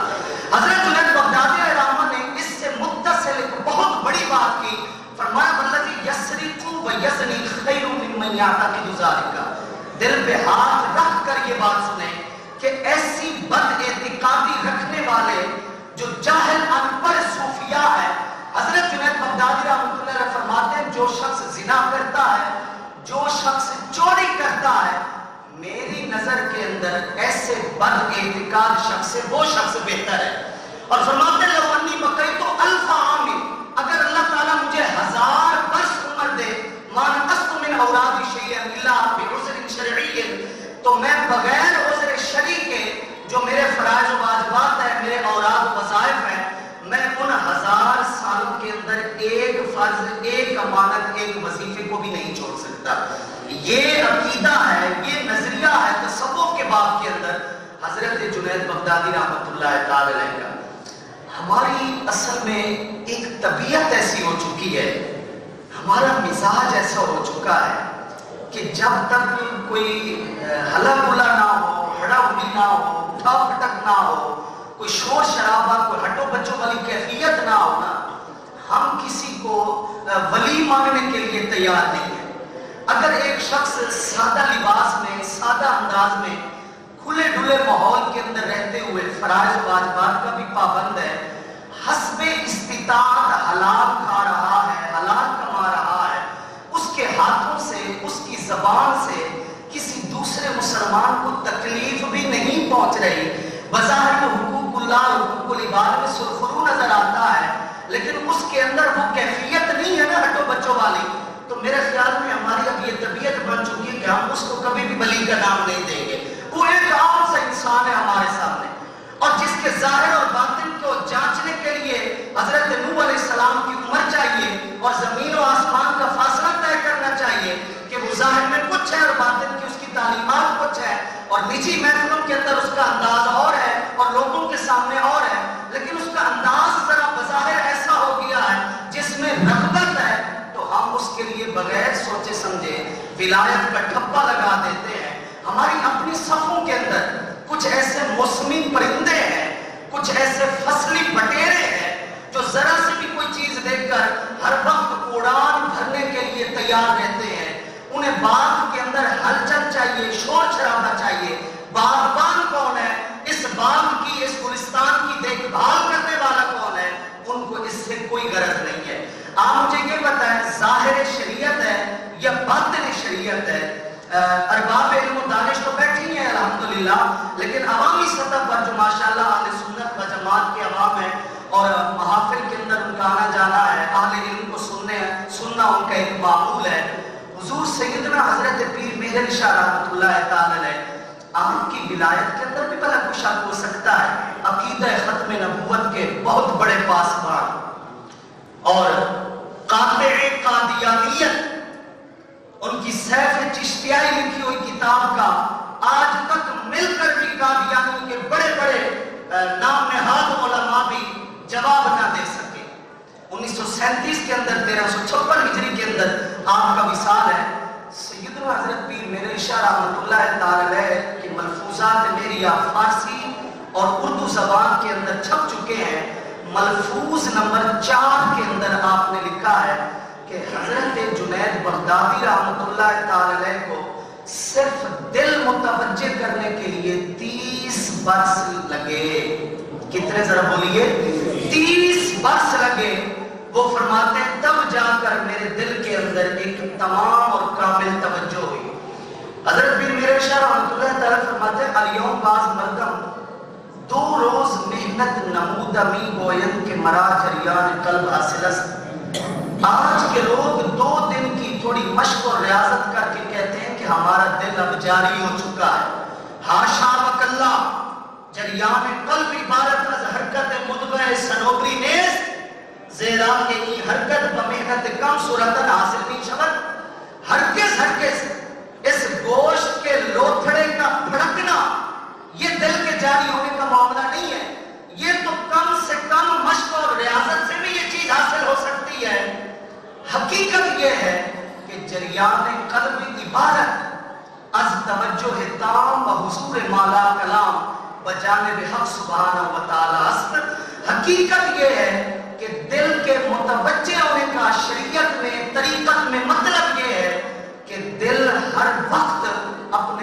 حضرت جنید بغدادی علیہ رحمہ نے اس سے متصل ایک بہت بڑی بات کی، فرمایا والذی یسرق و یزنی خیر ممن یعتقد ذلک، دل پہ ہاتھ رکھ کر یہ بات سنیں کہ ایسی بد اعتقادی رکھنے والے جو جاہل ان پڑھ صوفیاء ہے، حضرت جنید بغدادی رحمۃ اللہ علیہ فرماتے ہیں جو شخص زنا کرتا ہے، جو شخص چوری کرتا ہے، میری نظر کے اندر ایسے بد اعتقاد شخص سے وہ شخص بہتر ہے. اور فرماتے ہیں لو انی بقیت الف عام، اگر اللہ تعالیٰ مجھے 1000 برس عمر دے، ما نقصت من اوراد شیئا الا بعذر شرعی، تو میں بغیر عذر شرعی کے جو میرے فرائض و واجبات ہیں، میرے اوراد و وظائف ہیں، میں ان 1000 سالوں کے اندر ایک فرض، ایک امانت، ایک وظیفے کو بھی نہیں چھوڑ سکتا. یہ عقیدہ ہے، یہ نظریہ ہے تصوف کے باب کے اندر حضرت جنید بغدادی رحمۃ اللہ تعالی علیہ کا. ہماری اصل میں ایک طبیعت ایسی ہو چکی ہے، ہمارا مزاج ایسا ہو چکا ہے کہ جب تک کوئی ہلا گلا نہ ہو، ہڑا ہڑی نہ ہو، اٹھا پٹک نہ ہو، کوئی شور شرابہ، کوئی ہٹو بچوں والی کیفیت نہ ہو نا، ہم کسی کو ولی مانگنے کے لیے تیار نہیں ہیں. اگر ایک شخص سادہ لباس میں، سادہ انداز میں، کھلے ڈھلے ماحول کے اندر رہتے ہوئے فرائض و واجبات کا بھی پابند ہے، حسب استطاعت حلال کھا رہا ہے، حلال کما رہا ہے، اس کے ہاتھوں سے، اس کی زبان سے کسی دوسرے مسلمان کو تکلیف بھی نہیں پہنچ رہی، بظاہر حقوق اللہ، حقوق العباد میں سرخرو نظر آتا ہے، لیکن اس کے اندر وہ کیفیت نہیں ہے نا ہٹو بچوں والی. تو میرے خیال میں ہماری اب یہ طبیعت بن چکی ہے کہ ہم اس کو کبھی بھی ولی کا نام نہیں دیں گے. وہ ایک عام سا انسان ہے ہمارے سامنے، اور جس کے ظاہر اور باطن کو جانچنے کے لیے حضرت نوح علیہ السلام کی عمر چاہیے اور زمین و آسمان کا فاصلہ طے کرنا چاہیے کہ وہ ظاہر میں کچھ ہے اور باطن کی اس کی تعلیمات کچھ ہے، اور نجی محفلوں کے اندر اس کا انداز اور ہے اور لوگوں کے سامنے اور ہے، لیکن اس کا انداز ذرا بظاہر ایسا ہو گیا ہے جس میں رغبت ہے، تو ہم اس کے لیے بغیر سوچے سمجھے ولایت کا ٹھپا لگا دیتے ہیں. ہماری اپنی صفوں کے اندر کچھ ایسے موسمی پرندے ہیں، کچھ ایسے فصلی بٹیرے ہیں جو ذرا سے بھی کوئی چیز دیکھ کر ہر وقت اڑان بھرنے کے لیے تیار رہتے ہیں. انہیں باغ کے اندر ہلچل چاہیے، شور شرابہ چاہیے. باغبان کون ہے؟ اس باغ کی، اس گلستان کی دیکھ بھال کرنے والا کون ہے؟ ان کو اس سے کوئی غرض نہیں ہے. آپ مجھے یہ بتائیں ظاہر شریعت ہے یا باطن شریعت ہے؟ ارباب علم و دانش تو بیٹھی ہیں الحمدللہ، لیکن عوامی سطح پر جو ماشاءاللہ اہل سنت و جماعت کے عوام ہیں اور محافل کے اندر ان کا آنا جانا ہے، اہل علم کو سننا ان کا ایک معمول ہے. حضور سیدنا حضرت پیر مہر علی شاہ رحمۃ اللہ تعالی علیہ، آپ کی ولایت کے اندر بھی بلا کوئی شک ہو سکتا ہے. عقیدہ ختم نبوت کے بہت بڑے پاسبان اور قاطع قادیانیت، ان کی سیف چشتیائی لکھی ہوئی کتاب کا آج تک مل کر بھی قادیانیوں کے بڑے بڑے نام نہاد علماء بھی جواب نہ دے سکے. 1937 کے اندر 1356 ہجری کے اندر آپ کا وصال ہے. سیدنا حضرت پیر مہر علی شاہ رحمۃ اللہ تعالی علیہ کی ملفوظات میری فارسی اور اردو زبان کے اندر چھپ چکے ہیں. ملفوظ نمبر 4 کے اندر آپ نے لکھا ہے کہ حضرت جنید بغدادی رحمۃ اللہ تعالی علیہ کو صرف دل متوجہ کرنے کے لیے 30 برس لگے. کتنے ذرا بولیے؟ 30 برس لگے. وہ فرماتے ہیں تب جا کر میرے دل کے اندر ایک تمام اور کامل توجہ ہوئی. حضرت پیر مہر علی شاہ رحمۃ اللہ تعالی فرماتے ہیں الیوم باز مردم 2 روز محنت نمودمی گوین کے مرا جریان قلب حاصل است. آج کے لوگ 2 دن کی تھوڑی مشق اور ریاضت کر کے کہتے ہیں کہ ہمارا دل اب جاری ہو چکا ہے. حاشا وکلا جریان قلب عبارت از حرکت مدبع سنوبری نیز زیرا کے ای حرکت بمحنت کم صورتن حاصل نہیں شود. ہرگز اس گوشت کے لوتھڑے کا پھڑکنا یہ دل کے جاری ہونے کا معاملہ نہیں ہے. یہ تو کم سے کم مشق اور ریاضت سے بھی یہ چیز حاصل ہو سکتی ہے. حقیقت یہ ہے کہ جریان قلب عبارت از توجہ تام و حضور مالا کلام بجانب حق سبحانہ و تعالی است. حقیقت یہ ہے کہ دل کے متوجہ ہونے کا شریعت میں، طریقت میں مطلب یہ ہے کہ دل ہر وقت اپنے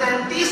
33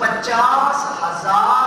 50,000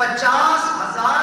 50,000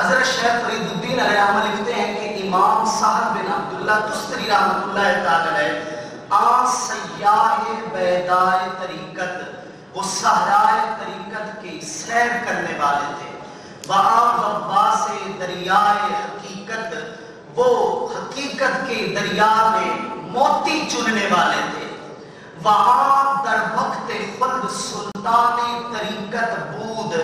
حضرت شیخ فرید الدین علیہ رحمہ لکھتے ہیں کہ امام سہل بن عبداللہ تستری رحمۃ اللہ تعالی علیہ سیاح بیدائے طریقت، وہ صحرائے طریقت کی سیر کرنے والے تھے، غواص دریائے حقیقت، وہ حقیقت کے دریا میں موتی چننے والے تھے، وہاں در وقت خلد سلطان طریقت بود،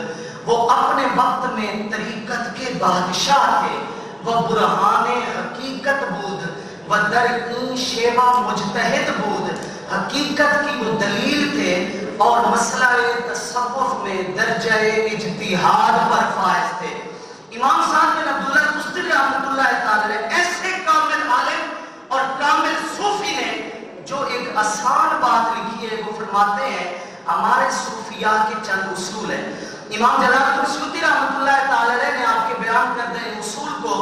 وہ اپنے وقت میں طریقت کے بادشاہ تھے، وہ برہان حقیقت بود، وہ در این شیوا مجتہد بود، حقیقت کی وہ دلیل تھے اور مسئلہ تصوف میں درجہ اجتہاد پر فائز تھے۔ امام صاحب بن عبداللہ تستری رحمۃ اللہ تعالی ایسے کامل عالم اور کامل صوفی نے جو ایک آسان بات لکھی ہے، وہ فرماتے ہیں ہمارے صوفیاء کے چند اصول ہیں۔ امام جلال الدین سیوطی رحمۃ اللہ تعالی نے آپ کے بیان کردہ اصول کو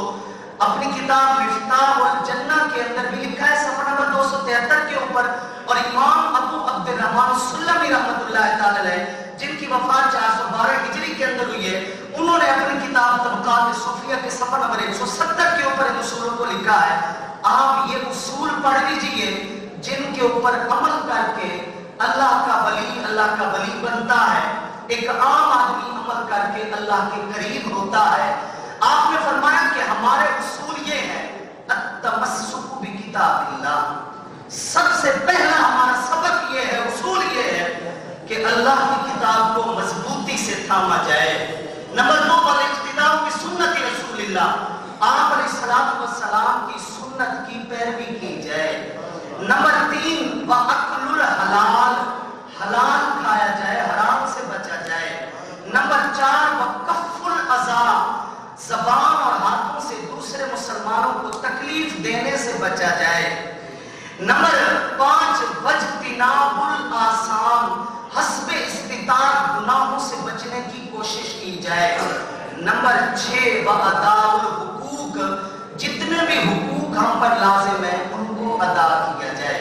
اپنی کتاب مفتاح الجنہ کے اندر بھی لکھا ہے، صفحہ نمبر 273 کے اوپر، اور امام ابو عبد الرحمن السلمی رحمۃ اللہ تعالی جن کی وفات 412 ہجری کے اندر ہوئی ہے، انہوں نے اپنی کتاب طبقات صوفیہ کے صفحہ نمبر 170 کے اوپر ان اصولوں کو لکھا ہے۔ آپ یہ اصول پڑھ لیجئے جن کے اوپر عمل کر کے اللہ کا ولی بنتا ہے، ایک عام آدمی عمل کر کے اللہ کے قریب ہوتا ہے۔ آپ نے فرمایا کہ ہمارے اصول یہ ہے التمسک بکتاب اللہ، سب سے پہلا ہمارا سبق یہ ہے، اصول یہ ہے کہ اللہ کی کتاب کو مضبوطی سے تھاما جائے۔ نمبر 2 والاقتداء بسنت رسول اللہ، آپ علیہ السلام کی سنت کی پیروی کی جائے۔ نمبر 3 وَأَكْلُ الْحَلَالِ، حلال کھایا جائے، حرام سے بچا جائے۔ نمبر 4 وَكَفُّ الْأَذَىٰ، زبان اور ہاتھوں سے دوسرے مسلمانوں کو تکلیف دینے سے بچا جائے۔ نمبر 5 وَاجْتِنَابُ الْآثَامِ، حسب استطاعت گناہوں سے بچنے کی کوشش کی جائے۔ نمبر 6 وَأَدَاءُ الْحُقُوق، جتنے بھی حقوق ہم پر لازم ہیں ان کو ادا کیا جائے۔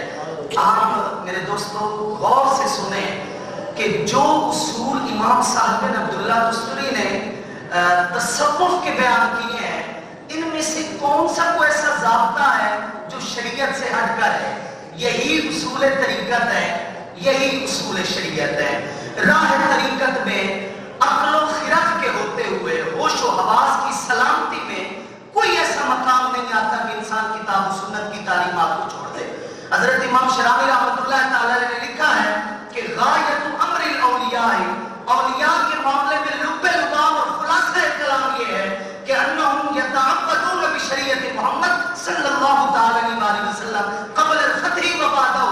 آپ میرے دوستو غور سے سنیں کہ جو اصول امام صاحب بن عبداللہ تستری نے تصوف کے بیان کیے ہیں، ان میں سے کون سا کوئی ایسا ضابطہ ہے جو شریعت سے ہٹ کر ہے؟ یہی اصول طریقت ہے، یہی اصول شریعت ہے۔ راہ طریقت میں عقل و خرد کے ہوتے ہوئے ہوش و حواس کی سلامتی میں کوئی ایسا مقام نہیں آتا کہ انسان کتاب و سنت کی تعلیمات کو چھوڑ دے۔ حضرت امام شراوی رحمۃ اللہ تعالی نے لکھا ہے کہ غایت امر الاولیاء، اولیاء کے معاملے میں لب لباب اور خلاصہ کلام یہ ہے کہ انہم یتعبدون بشریعت محمد صلی اللہ تعالی علیہ وسلم قبل الفتح و بعدہ،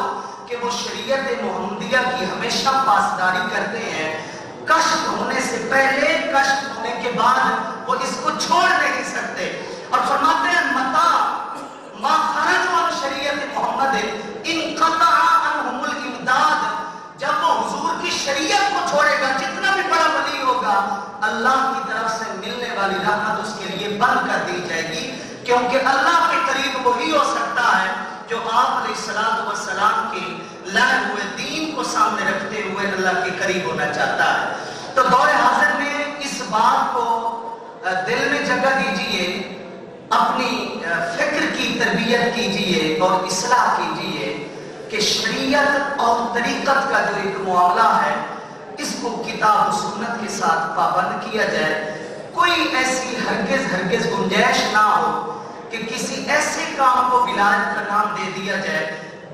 کہ وہ شریعت محمدیہ کی ہمیشہ پاسداری کرتے ہیں، کشف ہونے سے پہلے، کشف ہونے کے بعد وہ اس کو چھوڑ نہیں سکتے، اور فرماتے ہیں متا ما خرجوا عن شریعت محمد انقطع عنہم الامداد، جب وہ حضور کی شریعت کو چھوڑے گا، جتنا بھی بڑا ولی ہوگا، اللہ کی طرف سے ملنے والی رحمت اس کے لیے بند کر دی جائے گی، کیونکہ اللہ کے قریب وہی ہو سکتا ہے جو آپ علیہ السلام کے لائے ہوئے دین کو سامنے رکھتے ہوئے اللہ کے قریب ہونا چاہتا ہے۔ تو دور حاضر میں اس بات کو دل میں جگہ دیجئے، اپنی فکر کی تربیت کیجئے اور اصلاح کیجئے کہ شریعت اور طریقت کا جو ایک معاملہ ہے، اس کو کتاب و سنت کے ساتھ پابند کیا جائے۔ کوئی ایسی ہرگز گنجائش نہ ہو کہ کسی ایسے کام کو ولایت کا نام دے دیا جائے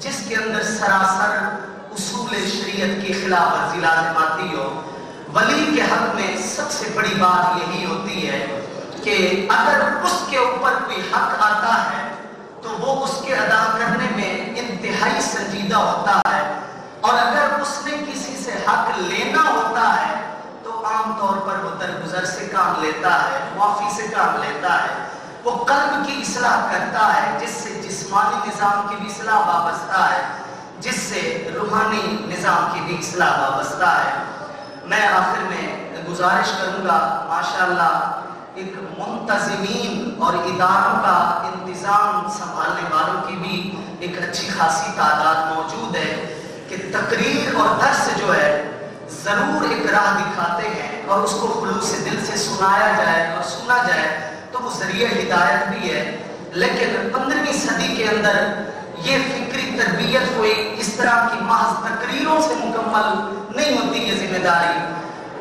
جس کے اندر سراسر اصول شریعت کی خلاف ورزی لازم آتی ہو۔ ولی کے حق میں سب سے بڑی بات یہی ہوتی ہے کہ اگر اس کے اوپر کوئی حق آتا ہے تو وہ اس کے ادا کرنے میں انتہائی سنجیدہ ہوتا ہے، اور اگر اس نے کسی سے حق لینا ہوتا ہے تو عام طور پر وہ درگزر سے کام لیتا ہے، معافی سے کام لیتا ہے، وہ قلب کی اصلاح کرتا ہے، جس سے جسمانی نظام کی بھی اصلاح وابستہ ہے، جس سے روحانی نظام کی بھی اصلاح وابستہ ہے۔ میں آخر میں گزارش کروں گا، ماشاءاللہ ایک منتظمین اور اداروں کا انتظام سنبھالنے والوں کی بھی ایک اچھی خاصی تعداد موجود ہے کہ تقریر اور درس جو ہے ضرور ایک راہ دکھاتے ہیں اور اس کو خلوص دل سے سنایا جائے اور سنا جائے تو وہ ذریعہ ہدایت بھی ہے. لیکن 15ویں صدی کے اندر یہ فکری تربیت کو ایک اس طرح کی محض تقریروں سے مکمل نہیں ہوتی یہ ذمہ داری.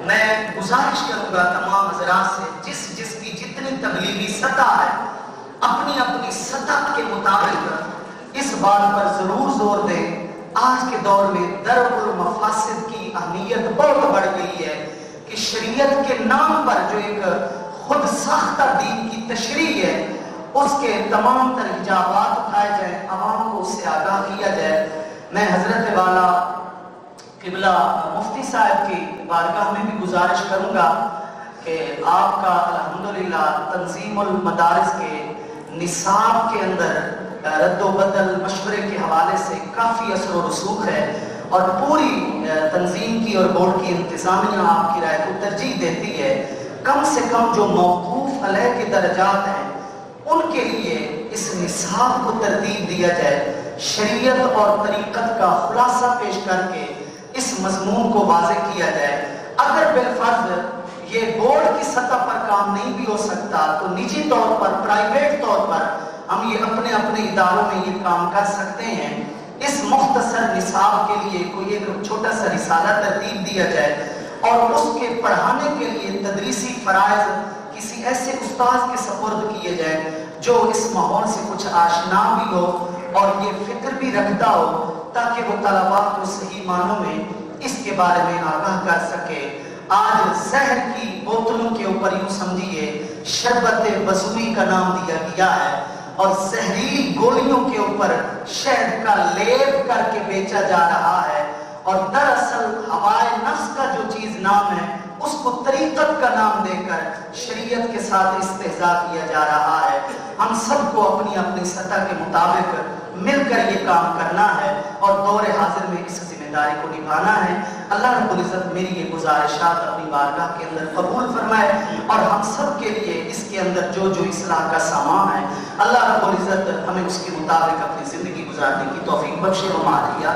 میں گزارش کروں گا تمام حضرات سے جس کی جتنی تبلیغی سطح ہے اپنی اپنی سطح کے مطابق اس بات پر ضرور زور دیں. آج کے دور میں درء المفاسد کی اہمیت بہت بڑھ گئی ہے کہ شریعت کے نام پر جو ایک خود ساختہ دین کی تشریح ہے اس کے تمام تر حجابات اٹھائے جائیں، عوام کو اس سے آگاہ کیا جائے. میں حضرت والا قبلہ مفتی صاحب کی بارگاہ میں بھی گزارش کروں گا کہ آپ کا الحمدللہ تنظیم المدارس کے نصاب کے اندر رد و بدل مشورے کے حوالے سے کافی اثر و رسوخ ہے اور پوری تنظیم کی اور بورڈ کی انتظامیہ آپ کی رائے کو ترجیح دیتی ہے. کم سے کم جو موقوف علیہ کے درجات ہیں ان کے لیے اس نصاب کو ترتیب دیا جائے، شریعت اور طریقت کا خلاصہ پیش کر کے اس مضمون کو واضح کیا جائے. اگر بالفرض یہ بورڈ کی سطح پر کام نہیں بھی ہو سکتا تو نجی طور پر، پرائیویٹ طور پر ہم یہ اپنے اپنے اداروں میں یہ کام کر سکتے ہیں. اس مختصر نصاب کے لیے کوئی ایک چھوٹا سا رسالہ ترتیب دیا جائے اور اس کے پڑھانے کے لیے تدریسی فرائض کسی ایسے استاذ کے سپرد کیے جائیں جو اس ماحول سے کچھ آشنا بھی ہو اور یہ فکر بھی رکھتا ہو تاکہ وہ طلباء کو صحیح معنوں میں اس کے بارے میں آگاہ کر سکے. آج زہر کی بوتلوں کے اوپر یوں سمجھیے شربت بزوری کا نام دیا گیا ہے اور زہریلی گولیوں کے اوپر شہد کا لیپ کر کے بیچا جا رہا ہے اور دراصل ہوائے نفس کا جو چیز نام ہے اس کو طریقت کا نام دے کر شریعت کے ساتھ استہزاء کیا جا رہا ہے. ہم سب کو اپنی اپنی سطح کے مطابق مل کر یہ کام کرنا ہے اور دور حاضر میں اس ذمہ داری کو نبھانا ہے. اللہ رب العزت میری یہ گزارشات اپنی بارگاہ کے اندر قبول فرمائے اور ہم سب کے لیے اس کے اندر جو اصلاح کا سامان ہے اللہ رب العزت ہمیں اس کے مطابق اپنی زندگی گزارنے کی توفیق بخشے. وما علیہ